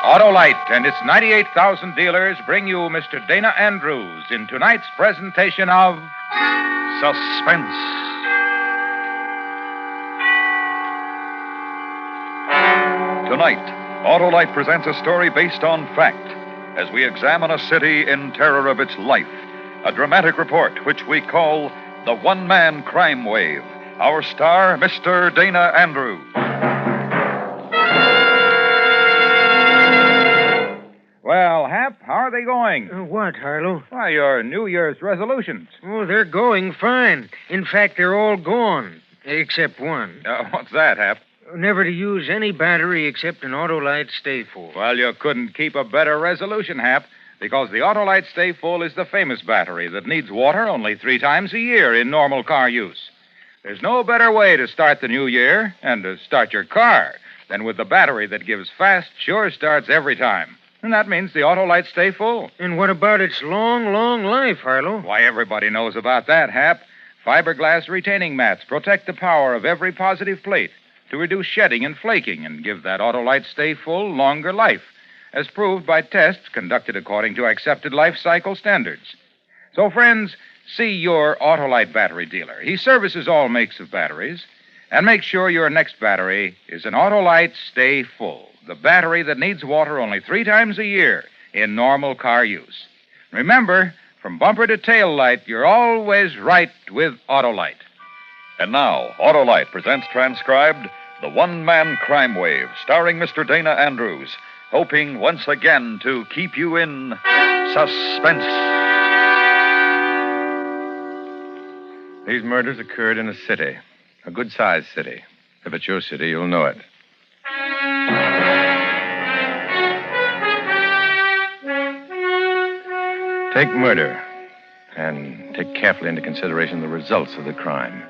Autolite and its 98,000 dealers bring you Mr. Dana Andrews in tonight's presentation of Suspense. Tonight, Autolite presents a story based on fact as we examine a city in terror of its life. A dramatic report which we call The One-Man Crime Wave. Our star, Mr. Dana Andrews. Well, Hap, how are they going? What, Harlow? Why, your New Year's resolutions. Oh, they're going fine. In fact, they're all gone, except one. What's that, Hap? Never to use any battery except an Autolite Stay Full. Well, you couldn't keep a better resolution, Hap, because the Autolite Stay Full is the famous battery that needs water only 3 times a year in normal car use. There's no better way to start the new year and to start your car than with the battery that gives fast, sure starts every time. And that means the Autolite Stay Full. And what about its long, long life, Harlow? Why, everybody knows about that, Hap. Fiberglass retaining mats protect the power of every positive plate to reduce shedding and flaking and give that Autolite Stay Full longer life, as proved by tests conducted according to accepted life cycle standards. So, friends, see your Autolite battery dealer. He services all makes of batteries, and make sure your next battery is an Autolite Stay Full, the battery that needs water only 3 times a year in normal car use. Remember, from bumper to tail light, you're always right with Autolite. And now, Autolite presents transcribed The One-Man Crime Wave, starring Mr. Dana Andrews, hoping once again to keep you in suspense. These murders occurred in a city, a good-sized city. If it's your city, you'll know it. Take murder, and take carefully into consideration the results of the crime.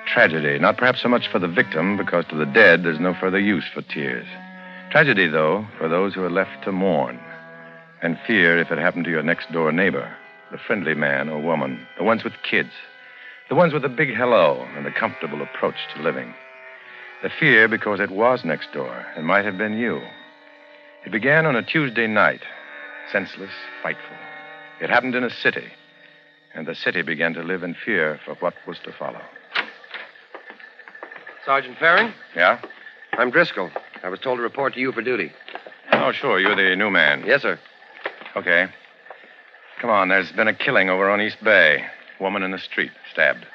Tragedy, not perhaps so much for the victim, because to the dead there's no further use for tears. Tragedy, though, for those who are left to mourn. And fear if it happened to your next-door neighbor, the friendly man or woman, the ones with kids, the ones with a big hello and a comfortable approach to living. The fear because it was next door and might have been you. It began on a Tuesday night, senseless, frightful. It happened in a city, and the city began to live in fear for what was to follow. Sergeant Faring? Yeah? I'm Driscoll. I was told to report to you for duty. Oh, sure, you're the new man. Yes, sir. Okay. Come on, there's been a killing over on East Bay. Woman in the street, stabbed.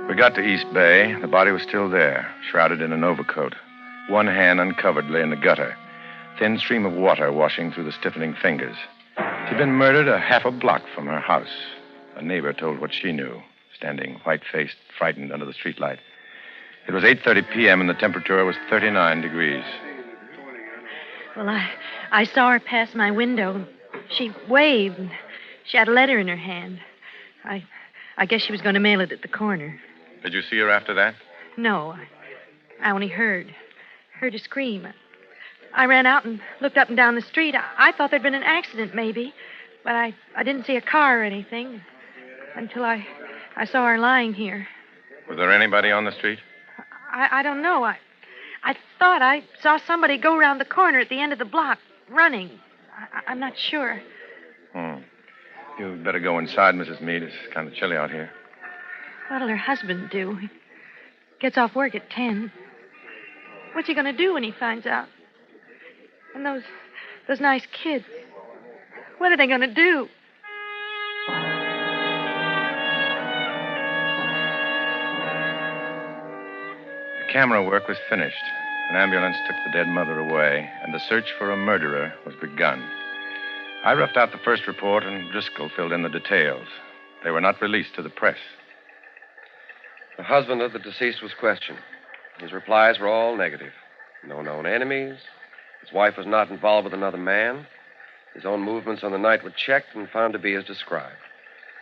We got to East Bay. The body was still there, shrouded in an overcoat. One hand uncovered lay in the gutter. Thin stream of water washing through the stiffening fingers. She'd been murdered a half a block from her house. A neighbor told what she knew, standing white-faced, frightened under the streetlight. It was 8:30 p.m. and the temperature was 39 degrees. Well, I saw her pass my window. She waved, and she had a letter in her hand. I guess she was going to mail it at the corner. Did you see her after that? No, I only heard her scream. I ran out and looked up and down the street. I thought there'd been an accident, maybe, but I didn't see a car or anything until I saw her lying here. Was there anybody on the street? I don't know. I thought I saw somebody go around the corner at the end of the block, running. I'm not sure. You'd better go inside, Mrs. Meade. It's kind of chilly out here. What'll her husband do? He gets off work at 10. What's he going to do when he finds out? And those nice kids. What are they going to do? The camera work was finished. An ambulance took the dead mother away, and the search for a murderer was begun. I roughed out the first report, and Driscoll filled in the details. They were not released to the press. The husband of the deceased was questioned. His replies were all negative. No known enemies. His wife was not involved with another man. His own movements on the night were checked and found to be as described.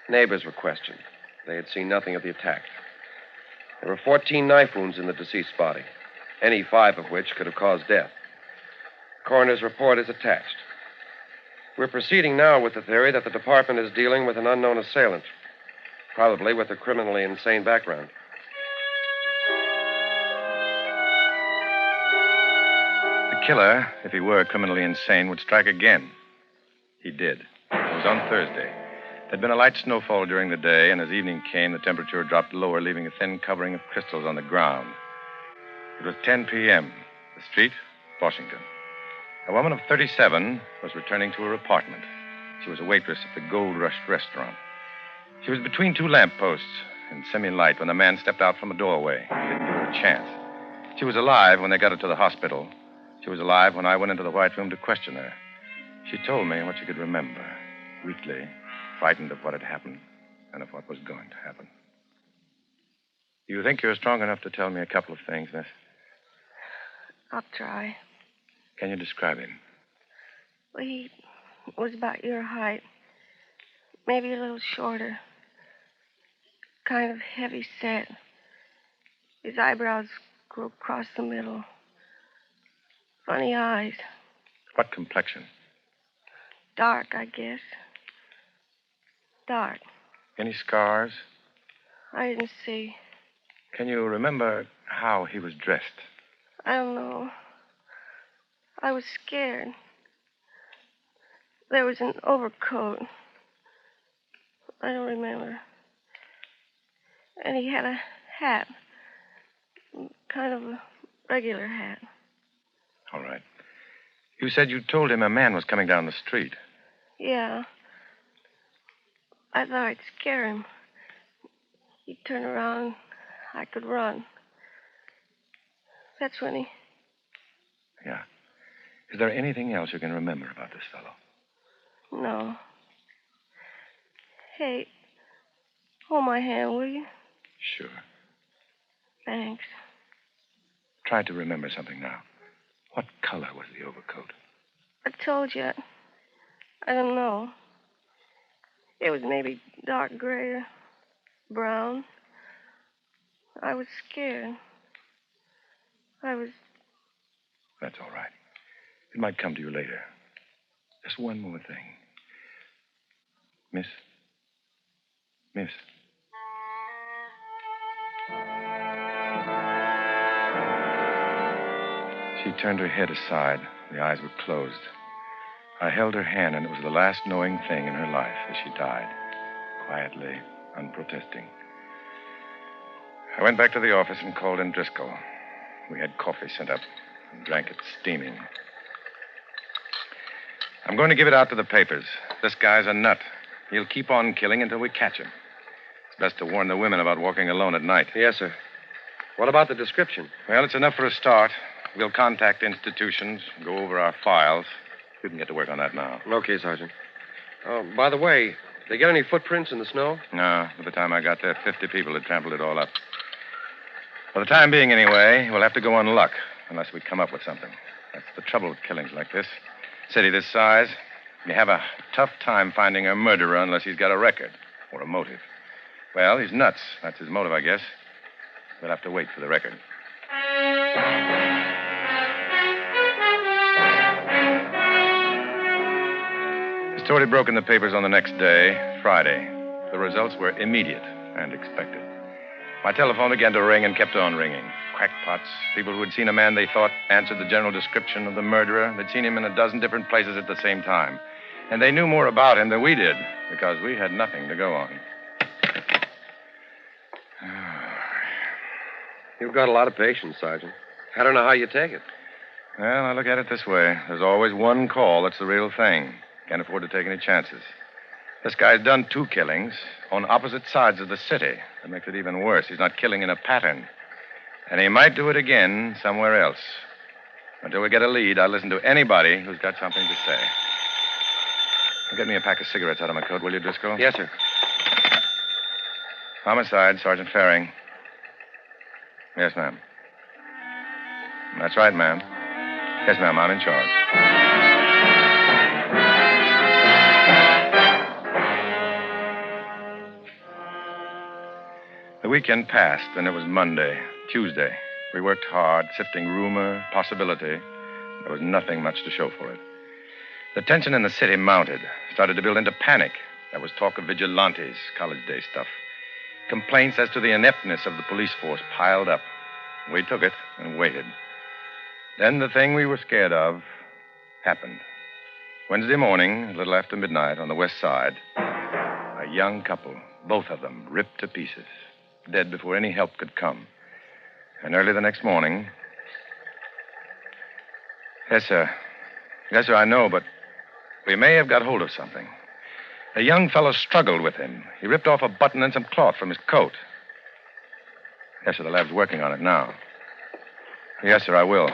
Neighbors were questioned. They had seen nothing of the attack. There were 14 knife wounds in the deceased's body, any 5 of which could have caused death. The coroner's report is attached. We're proceeding now with the theory that the department is dealing with an unknown assailant, probably with a criminally insane background. killer, if he were criminally insane, would strike again. He did. It was on Thursday. There'd been a light snowfall during the day, and as evening came, the temperature dropped lower, leaving a thin covering of crystals on the ground. It was 10 p.m. The street, Washington. A woman of 37 was returning to her apartment. She was a waitress at the Gold Rush restaurant. She was between two lampposts in semi-light when a man stepped out from a doorway. He didn't give her a chance. She was alive when they got her to the hospital. She was alive when I went into the White Room to question her. She told me what she could remember, weakly, frightened of what had happened and of what was going to happen. Do you think you're strong enough to tell me a couple of things, Miss? I'll try. Can you describe him? Well, he was about your height. Maybe a little shorter. Kind of heavy set. His eyebrows go across the middle. Funny eyes. What complexion? Dark, I guess. Dark. Any scars? I didn't see. Can you remember how he was dressed? I don't know. I was scared. There was an overcoat. I don't remember. And he had a hat. Kind of a regular hat. All right. You said you told him a man was coming down the street. Yeah. I thought I'd scare him. He'd turn around. I could run. That's when he... Yeah. Is there anything else you can remember about this fellow? No. Hey, hold my hand, will you? Sure. Thanks. Try to remember something now. What color was the overcoat? I told you. I don't know. It was maybe dark gray or brown. I was scared. That's all right. It might come to you later. Just one more thing. Miss? She turned her head aside. The eyes were closed. I held her hand, and it was the last knowing thing in her life as she died, quietly, unprotesting. I went back to the office and called in Driscoll. We had coffee sent up and drank it steaming. I'm going to give it out to the papers. This guy's a nut. He'll keep on killing until we catch him. It's best to warn the women about walking alone at night. Yes, sir. What about the description? Well, it's enough for a start. We'll contact institutions, go over our files. You can get to work on that now. Okay, Sergeant. Oh, by the way, did they get any footprints in the snow? No, by the time I got there, 50 people had trampled it all up. For the time being, anyway, we'll have to go on luck, unless we come up with something. That's the trouble with killings like this. City this size, you have a tough time finding a murderer unless he's got a record or a motive. Well, he's nuts. That's his motive, I guess. We'll have to wait for the record. The story broke in the papers on the next day, Friday. The results were immediate and expected. My telephone began to ring and kept on ringing. Crackpots, people who had seen a man they thought answered the general description of the murderer. They'd seen him in a dozen different places at the same time. And they knew more about him than we did, because we had nothing to go on. You've got a lot of patience, Sergeant. I don't know how you take it. Well, I look at it this way. There's always one call that's the real thing. Can't afford to take any chances. This guy's done 2 killings on opposite sides of the city. That makes it even worse. He's not killing in a pattern. And he might do it again somewhere else. Until we get a lead, I'll listen to anybody who's got something to say. Get me a pack of cigarettes out of my coat, will you, Driscoll? Yes, sir. Homicide, Sergeant Faring. Yes, ma'am. That's right, ma'am. Yes, ma'am, I'm in charge. The weekend passed, and it was Monday, Tuesday. We worked hard, sifting rumor, possibility. There was nothing much to show for it. The tension in the city mounted, started to build into panic. There was talk of vigilantes, college day stuff. Complaints as to the ineptness of the police force piled up. We took it and waited. Then the thing we were scared of happened. Wednesday morning, a little after midnight, on the west side, a young couple, both of them, ripped to pieces, dead before any help could come. And early the next morning... Yes, sir. Yes, sir, I know, but we may have got hold of something. A young fellow struggled with him. He ripped off a button and some cloth from his coat. Yes, sir, the lab's working on it now. Yes, sir, I will.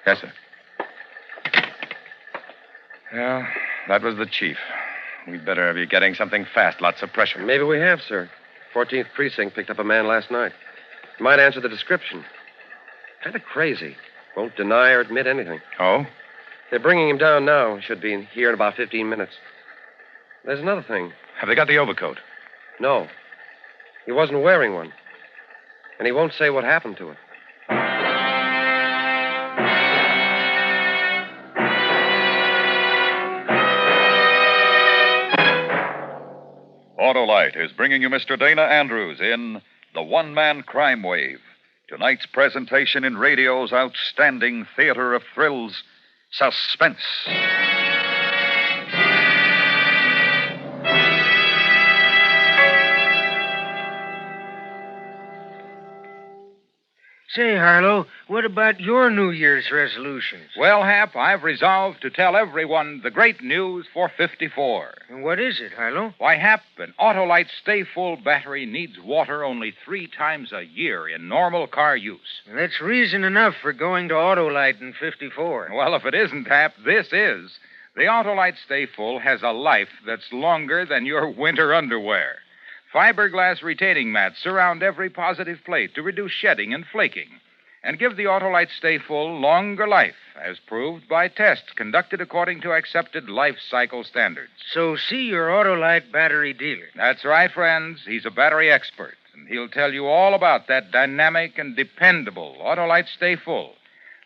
Yes, sir. Well, that was the chief. We'd better be getting something fast. Lots of pressure. Maybe we have, sir. 14th Precinct picked up a man last night. He might answer the description. Kind of crazy. Won't deny or admit anything. Oh? They're bringing him down now. He should be here in about 15 minutes. There's another thing. Have they got the overcoat? No. He wasn't wearing one. And he won't say what happened to it. Autolite is bringing you Mr. Dana Andrews in The One-Man Crime Wave. Tonight's presentation in radio's outstanding theater of thrills, Suspense. Say, Harlow, what about your New Year's resolutions? Well, Hap, I've resolved to tell everyone the great news for 54. And what is it, Harlow? Why, Hap, an Autolite Stay Full battery needs water only 3 times a year in normal car use. That's reason enough for going to Autolite in 54. Well, if it isn't, Hap, this is. The Autolite Stay Full has a life that's longer than your winter underwear. Fiberglass retaining mats surround every positive plate to reduce shedding and flaking and give the Autolite Stay Full longer life, as proved by tests conducted according to accepted life cycle standards. So see your Autolite battery dealer. That's right, friends. He's a battery expert, and he'll tell you all about that dynamic and dependable Autolite Stay Full,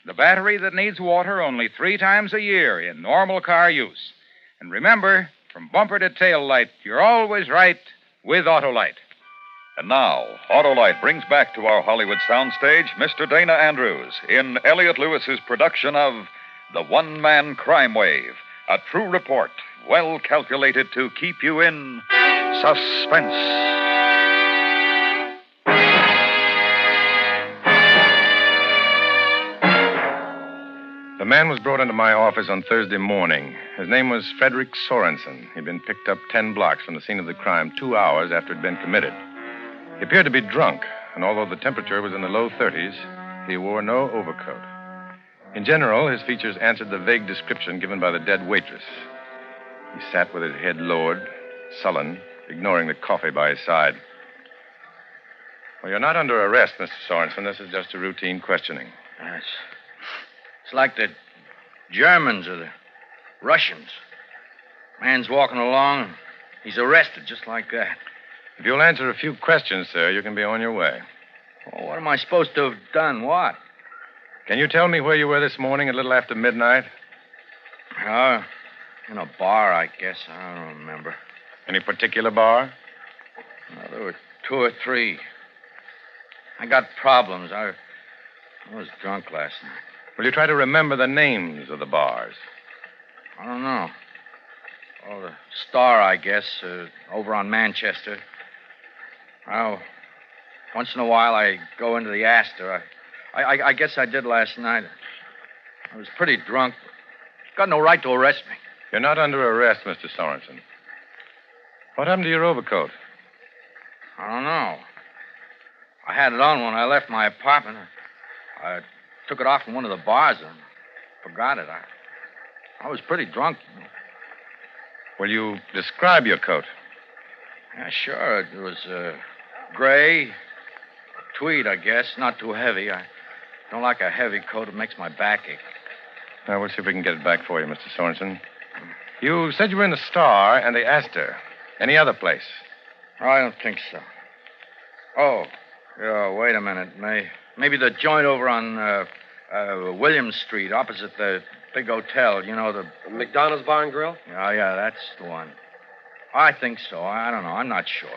the battery that needs water only 3 times a year in normal car use. And remember, from bumper to tail light, you're always right with Autolite. And now, Autolite brings back to our Hollywood soundstage Mr. Dana Andrews in Elliot Lewis's production of The One-Man Crime Wave, a true report well calculated to keep you in suspense. The man was brought into my office on Thursday morning. His name was Frederick Sorensen. He'd been picked up 10 blocks from the scene of the crime 2 hours after it had been committed. He appeared to be drunk, and although the temperature was in the low 30s, he wore no overcoat. In general, his features answered the vague description given by the dead waitress. He sat with his head lowered, sullen, ignoring the coffee by his side. Well, you're not under arrest, Mr. Sorensen. This is just a routine questioning. It's like the Germans or the Russians. Man's walking along, and he's arrested just like that. If you'll answer a few questions, sir, you can be on your way. Oh, what am I supposed to have done? What? Can you tell me where you were this morning a little after midnight? In a bar, I guess. I don't remember. Any particular bar? There were 2 or 3. I got problems. I was drunk last night. Will you try to remember the names of the bars? I don't know. Oh, the Star, I guess, over on Manchester. Oh, once in a while I go into the Astor. I guess I did last night. I was pretty drunk. Got no right to arrest me. You're not under arrest, Mr. Sorensen. What happened to your overcoat? I don't know. I had it on when I left my apartment. I took it off in one of the bars and forgot it. I was pretty drunk. Will you describe your coat? Yeah, sure. It was gray, tweed, I guess. Not too heavy. I don't like a heavy coat. It makes my back ache. We'll see if we can get it back for you, Mr. Sorensen. You said you were in the Star and the Astor. Any other place? Oh, I don't think so. Oh, yeah, wait a minute. Maybe the joint over on Williams Street, opposite the big hotel. You know, the McDonald's Bar and Grill? Oh, yeah, that's the one. I think so. I don't know. I'm not sure.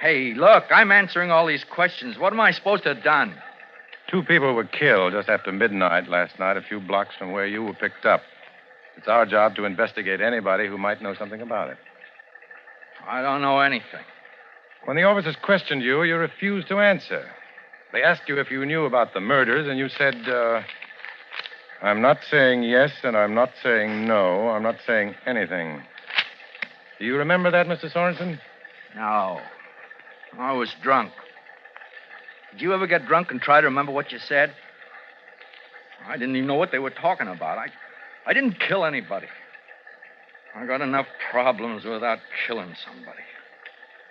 Hey, look, I'm answering all these questions. What am I supposed to have done? 2 people were killed just after midnight last night, a few blocks from where you were picked up. It's our job to investigate anybody who might know something about it. I don't know anything. When the officers questioned you, you refused to answer. They asked you if you knew about the murders, and you said, I'm not saying yes, and I'm not saying no. I'm not saying anything. Do you remember that, Mr. Sorensen? No. I was drunk. Did you ever get drunk and try to remember what you said? I didn't even know what they were talking about. I didn't kill anybody. I got enough problems without killing somebody.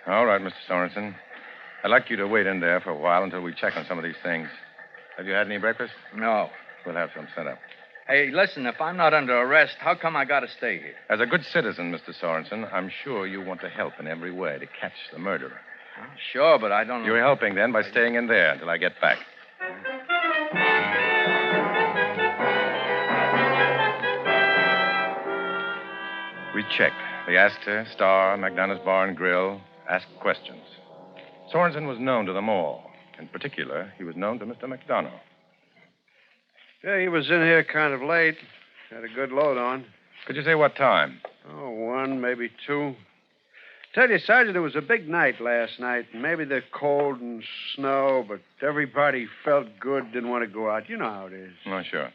All right, Mr. Sorensen. I'd like you to wait in there for a while until we check on some of these things. Have you had any breakfast? No. We'll have some sent up. Hey, listen, if I'm not under arrest, how come I got to stay here? As a good citizen, Mr. Sorensen, I'm sure you want to help in every way to catch the murderer. Sure, but I don't know. You're helping, then, by staying in there until I get back. We checked the Astor, Star, McDonough's Bar and Grill, asked questions. Sorensen was known to them all. In particular, he was known to Mr. McDonough. Yeah, he was in here kind of late. Had a good load on. Could you say what time? Oh, 1, maybe 2. Tell you, Sergeant, it was a big night last night. Maybe the cold and snow, but everybody felt good, didn't want to go out. You know how it is. Oh, sure.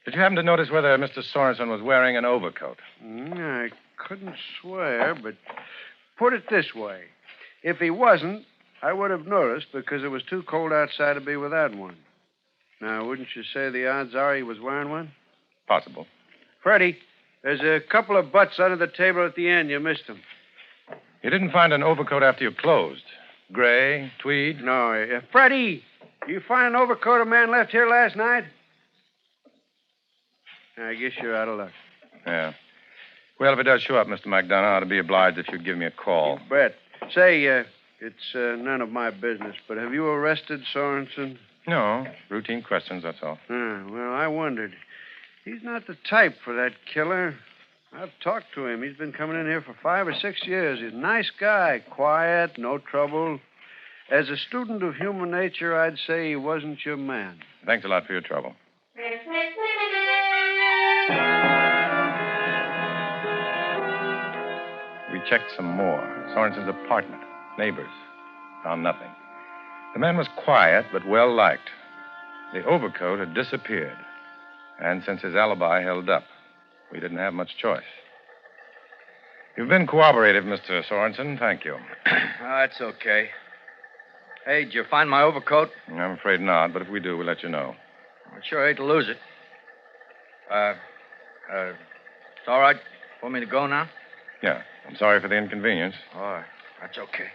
Did you happen to notice whether Mr. Sorensen was wearing an overcoat? I couldn't swear, but put it this way. If he wasn't, I would have noticed because it was too cold outside to be without one. Now, wouldn't you say the odds are he was wearing one? Possible. Freddie, there's a couple of butts under the table at the end. You missed them. You didn't find an overcoat after you closed? Gray, tweed? No. Freddie, you find an overcoat a man left here last night? I guess you're out of luck. Yeah. Well, if it does show up, Mr. McDonough, I'd be obliged if you'd give me a call. You bet. Say, it's none of my business, but have you arrested Sorensen? No. Routine questions, that's all. Well, I wondered. He's not the type for that killer. I've talked to him. He's been coming in here for 5 or 6 years. He's a nice guy, quiet, no trouble. As a student of human nature, I'd say he wasn't your man. Thanks a lot for your trouble. We checked some more. Sorensen's apartment, neighbors. Found nothing. The man was quiet, but well-liked. The overcoat had disappeared. And since his alibi held up, we didn't have much choice. You've been cooperative, Mr. Sorensen. Thank you. That's okay. Hey, did you find my overcoat? I'm afraid not, but if we do, we'll let you know. I'd sure hate to lose it. It's all right for me to go now? Yeah. I'm sorry for the inconvenience. All right. That's okay.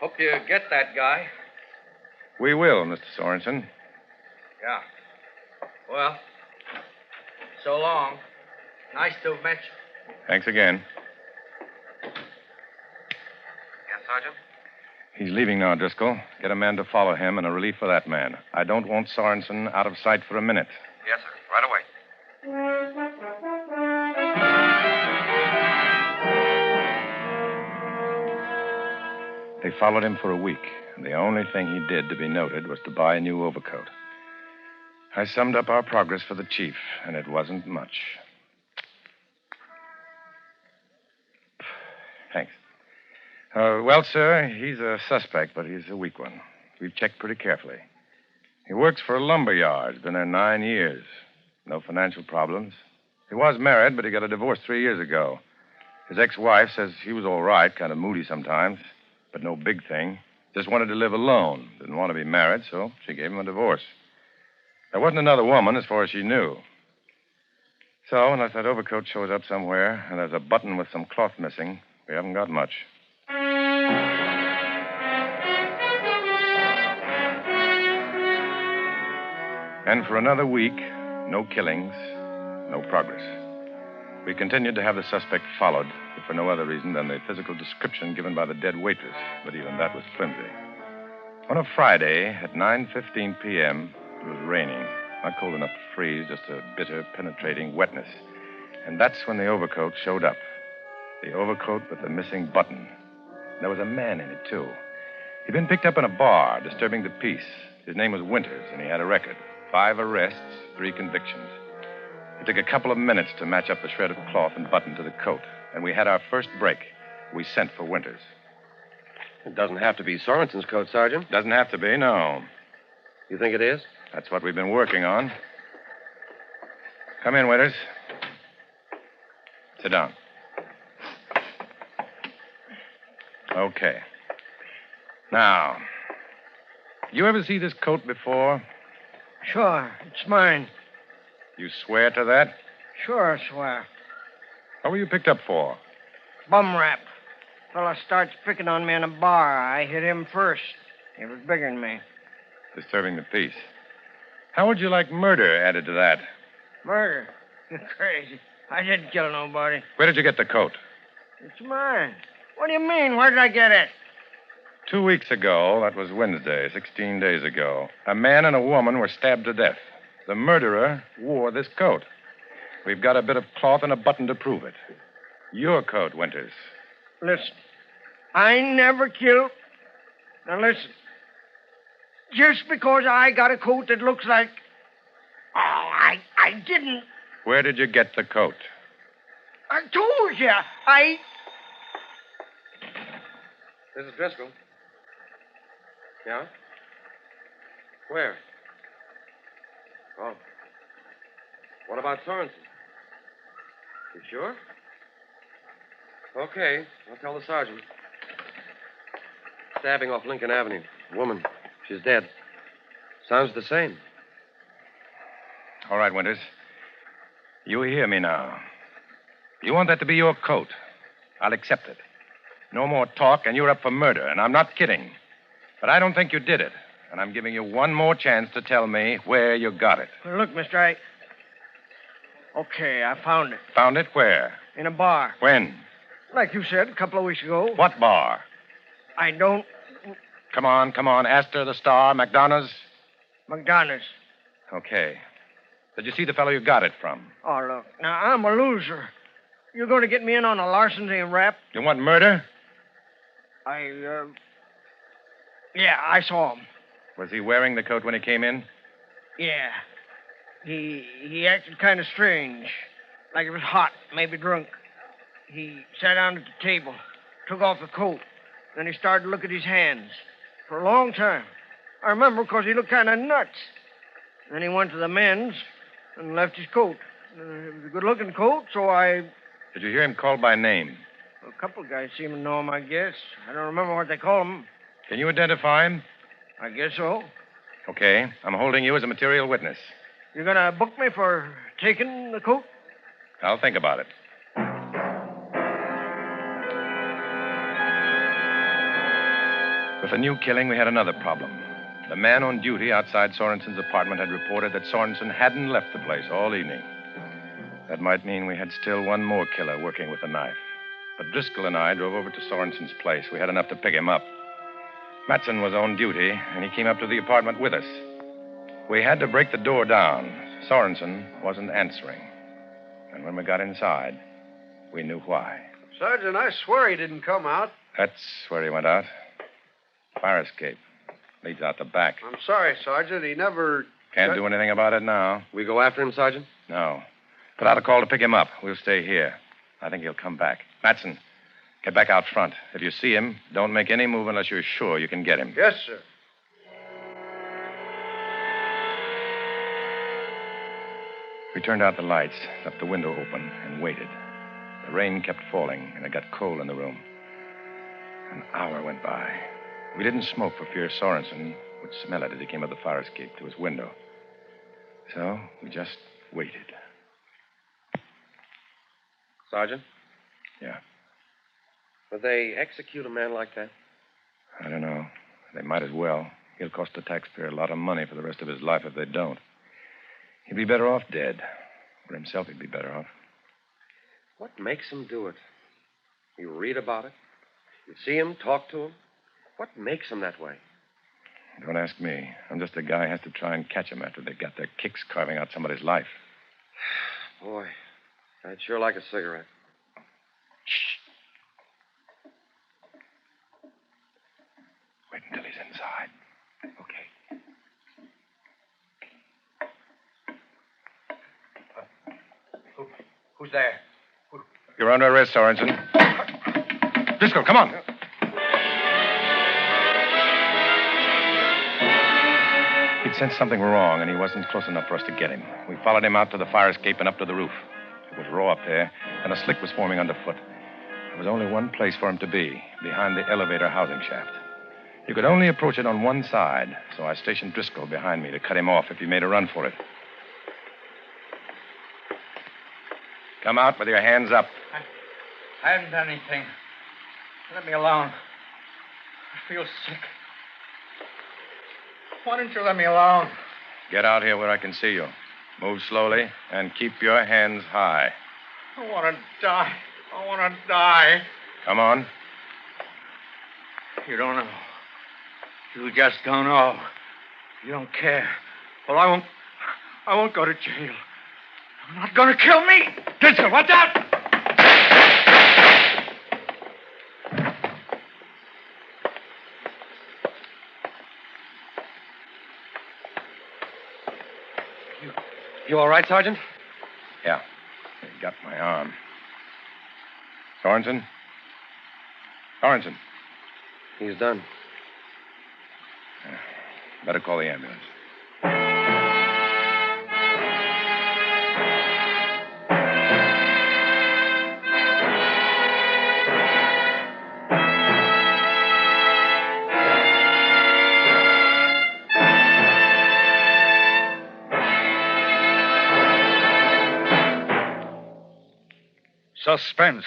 Hope you get that guy. We will, Mr. Sorensen. Yeah. Well, so long. Nice to have met you. Thanks again. Yes, Sergeant? He's leaving now, Driscoll. Get a man to follow him and a relief for that man. I don't want Sorensen out of sight for a minute. Yes, sir. Right away. They followed him for a week, and the only thing he did to be noted was to buy a new overcoat. I summed up our progress for the chief, and it wasn't much. Thanks. Well, sir, he's a suspect, but he's a weak one. We've checked pretty carefully. He works for a lumber yard. Been there 9 years. No financial problems. He was married, but he got a divorce 3 years ago. His ex-wife says he was all right, kind of moody sometimes, but no big thing. Just wanted to live alone. Didn't want to be married, so she gave him a divorce. There wasn't another woman as far as she knew. So, unless that overcoat shows up somewhere and there's a button with some cloth missing, we haven't got much. And for another week, no killings, no progress. We continued to have the suspect followed, if for no other reason than the physical description given by the dead waitress, but even that was flimsy. On a Friday at 9:15 p.m., it was raining. Not cold enough to freeze, just a bitter, penetrating wetness. And that's when the overcoat showed up. The overcoat with the missing button. There was a man in it, too. He'd been picked up in a bar, disturbing the peace. His name was Winters, and he had a record. 5 arrests, 3 convictions. It took a couple of minutes to match up the shred of cloth and button to the coat. And we had our first break. We sent for Winters. It doesn't have to be Sorensen's coat, Sergeant. Doesn't have to be, no. You think it is? That's what we've been working on. Come in, Winters. Sit down. Okay. Now, you ever see this coat before? Sure, it's mine. You swear to that? Sure, I swear. What were you picked up for? Bum rap. Fella starts picking on me in a bar. I hit him first. He was bigger than me. Disturbing the peace. How would you like murder added to that? Murder? You're crazy. I didn't kill nobody. Where did you get the coat? It's mine. What do you mean? Where did I get it? 2 weeks ago, that was Wednesday, 16 days ago, a man and a woman were stabbed to death. The murderer wore this coat. We've got a bit of cloth and a button to prove it. Your coat, Winters. Listen, I never killed. Now listen. Just because I got a coat that looks like. Oh, I didn't. Where did you get the coat? I told you. This is Driscoll. Yeah? Where? Oh. What about Sorensen? You sure? Okay, I'll tell the sergeant. Stabbing off Lincoln Avenue. Woman. She's dead. Sounds the same. All right, Winters. You hear me now. You want that to be your coat. I'll accept it. No more talk, and you're up for murder, and I'm not kidding. But I don't think you did it, and I'm giving you one more chance to tell me where you got it. Look, mister, Okay, I found it. Found it where? In a bar. When? Like you said, a couple of weeks ago. What bar? I don't... Come on. Astor, the Star, McDonough's? McDonough's. Okay. Did you see the fellow you got it from? Oh, look, now, I'm a loser. You're going to get me in on a larceny and rap? You want murder? Yeah, I saw him. Was he wearing the coat when he came in? Yeah. He acted kind of strange. Like he was hot, maybe drunk. He sat down at the table, took off the coat. Then he started to look at his hands. For a long time. I remember because he looked kind of nuts. Then he went to the men's and left his coat. It was a good-looking coat, so I... Did you hear him called by name? A couple of guys seem to know him, I guess. I don't remember what they call him. Can you identify him? I guess so. Okay. I'm holding you as a material witness. You're going to book me for taking the coat? I'll think about it. With the new killing, we had another problem. The man on duty outside Sorensen's apartment had reported that Sorensen hadn't left the place all evening. That might mean we had still one more killer working with a knife. But Driscoll and I drove over to Sorensen's place. We had enough to pick him up. Matson was on duty, and he came up to the apartment with us. We had to break the door down. Sorensen wasn't answering. And when we got inside, we knew why. Sergeant, I swear he didn't come out. That's where he went out. Fire escape. Leads out the back. I'm sorry, Sergeant. He never... Can't do anything about it now. We go after him, Sergeant? No. Put out a call to pick him up. We'll stay here. I think he'll come back. Matson, get back out front. If you see him, don't make any move unless you're sure you can get him. Yes, sir. We turned out the lights, left the window open, and waited. The rain kept falling, and it got cold in the room. An hour went by. We didn't smoke for fear Sorensen would smell it as he came up the fire escape to his window. So we just waited. Sergeant? Yeah. Would they execute a man like that? I don't know. They might as well. He'll cost the taxpayer a lot of money for the rest of his life if they don't. He'd be better off dead. For himself, he'd be better off. What makes him do it? You read about it? You see him, talk to him? What makes him that way? Don't ask me. I'm just a guy who has to try and catch them after they've got their kicks carving out somebody's life. Boy, I'd sure like a cigarette. Wait until Who's there? You're under arrest, Sorensen. Driscoll, come on. He'd sensed something wrong, and he wasn't close enough for us to get him. We followed him out to the fire escape and up to the roof. It was raw up there, and a slick was forming underfoot. There was only one place for him to be, behind the elevator housing shaft. You could only approach it on one side, so I stationed Driscoll behind me to cut him off if he made a run for it. Come out with your hands up. I haven't done anything. Let me alone. I feel sick. Why don't you let me alone? Get out here where I can see you. Move slowly and keep your hands high. I want to die. I want to die. Come on. You don't know. You just don't know. You don't care. Well, I won't go to jail. You're not going to kill me. Driscoll, watch out! You all right, Sergeant? Yeah. They got my arm. Sorensen? Sorensen. He's done. Better call the ambulance. Suspense.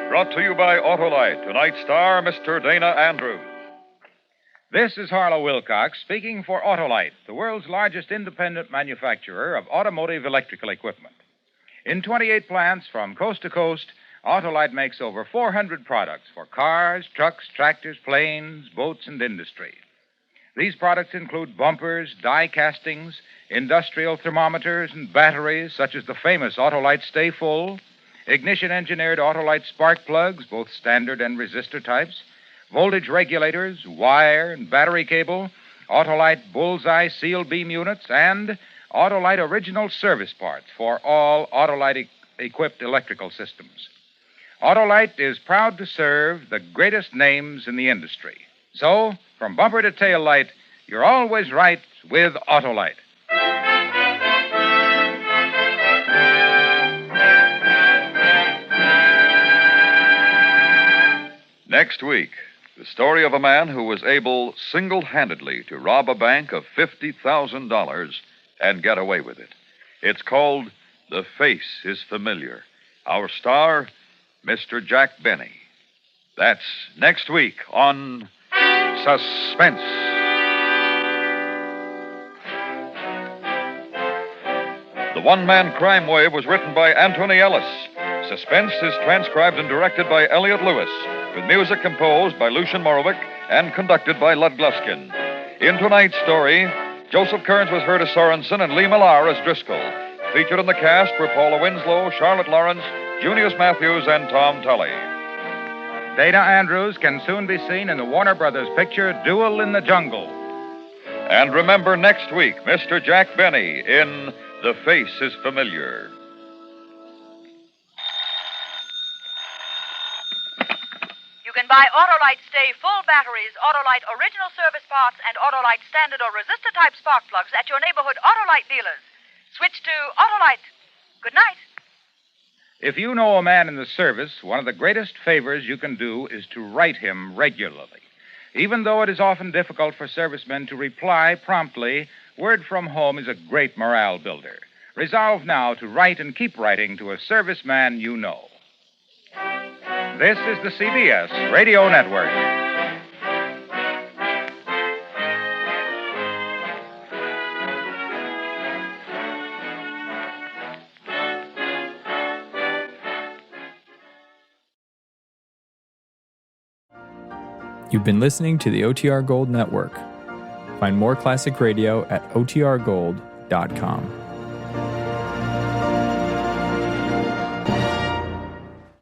Brought to you by Autolite. Tonight's star, Mr. Dana Andrews. This is Harlow Wilcox speaking for Autolite, the world's largest independent manufacturer of automotive electrical equipment. In 28 plants from coast to coast, Autolite makes over 400 products for cars, trucks, tractors, planes, boats, and industry. These products include bumpers, die castings, industrial thermometers, and batteries such as the famous Autolite Stay Full, ignition-engineered Autolite spark plugs, both standard and resistor types, voltage regulators, wire and battery cable, Autolite bullseye seal beam units, and Autolite original service parts for all Autolite-equipped electrical systems. Autolite is proud to serve the greatest names in the industry. So, from bumper to tail light, you're always right with Autolite. Next week, the story of a man who was able single-handedly to rob a bank of $50,000 and get away with it. It's called The Face is Familiar. Our star, Mr. Jack Benny. That's next week on Suspense. The One-Man Crime Wave was written by Anthony Ellis. Suspense is transcribed and directed by Elliot Lewis, with music composed by Lucien Morovic and conducted by Lud Gluskin. In tonight's story, Joseph Kearns was heard as Sorensen and Lee Millar as Driscoll. Featured in the cast were Paula Winslow, Charlotte Lawrence, Junius Matthews, and Tom Tully. Dana Andrews can soon be seen in the Warner Brothers picture Duel in the Jungle. And remember next week, Mr. Jack Benny in The Face is Familiar. You can buy Autolite Stay Full batteries, Autolite original service parts, and Autolite standard or resistor type spark plugs at your neighborhood Autolite dealers. Switch to Autolite. Good night. If you know a man in the service, one of the greatest favors you can do is to write him regularly. Even though it is often difficult for servicemen to reply promptly, word from home is a great morale builder. Resolve now to write and keep writing to a serviceman you know. This is the CBS Radio Network. You've been listening to the OTR Gold Network. Find more classic radio at otrgold.com.